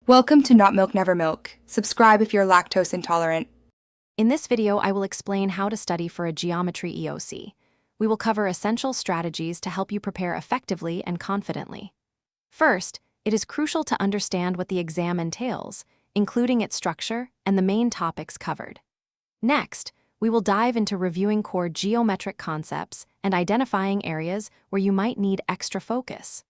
Welcome to Not Milk Never Milk. Subscribe if you're lactose intolerant. In this video, I will explain how to study for a geometry EOC. We will cover essential strategies to help you prepare effectively and confidently. First, it is crucial to understand what the exam entails, including its structure and the main topics covered. Next, we will dive into reviewing core geometric concepts and identifying areas where you might need extra focus.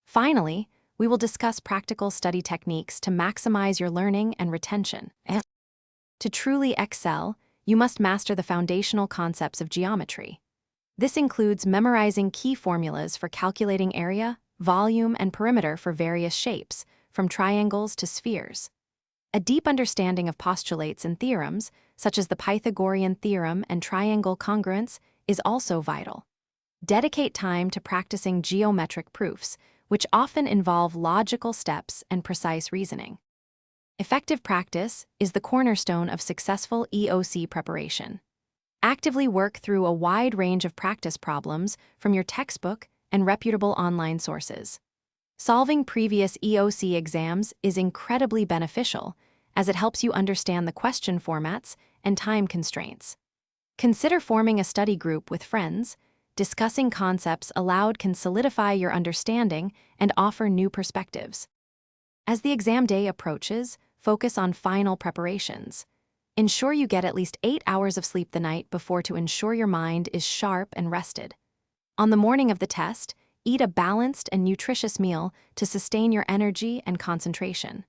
Finally, we will discuss practical study techniques to maximize your learning and retention. To truly excel, you must master the foundational concepts of geometry. This includes memorizing key formulas for calculating area, volume, and perimeter for various shapes, from triangles to spheres. A deep understanding of postulates and theorems, such as the Pythagorean theorem and triangle congruence, is also vital. Dedicate time to practicing geometric proofs, which often involve logical steps and precise reasoning. Effective practice is the cornerstone of successful EOC preparation. Actively work through a wide range of practice problems from your textbook and reputable online sources. Solving previous EOC exams is incredibly beneficial, as it helps you understand the question formats and time constraints. Consider forming a study group with friends. Discussing concepts aloud can solidify your understanding and offer new perspectives. As the exam day approaches, focus on final preparations. Ensure you get at least 8 hours of sleep the night before to ensure your mind is sharp and rested. On the morning of the test, eat a balanced and nutritious meal to sustain your energy and concentration.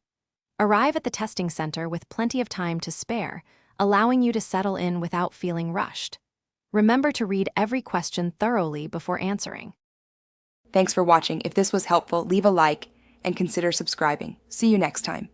Arrive at the testing center with plenty of time to spare, allowing you to settle in without feeling rushed. Remember to read every question thoroughly before answering. Thanks for watching. If this was helpful, leave a like and consider subscribing. See you next time.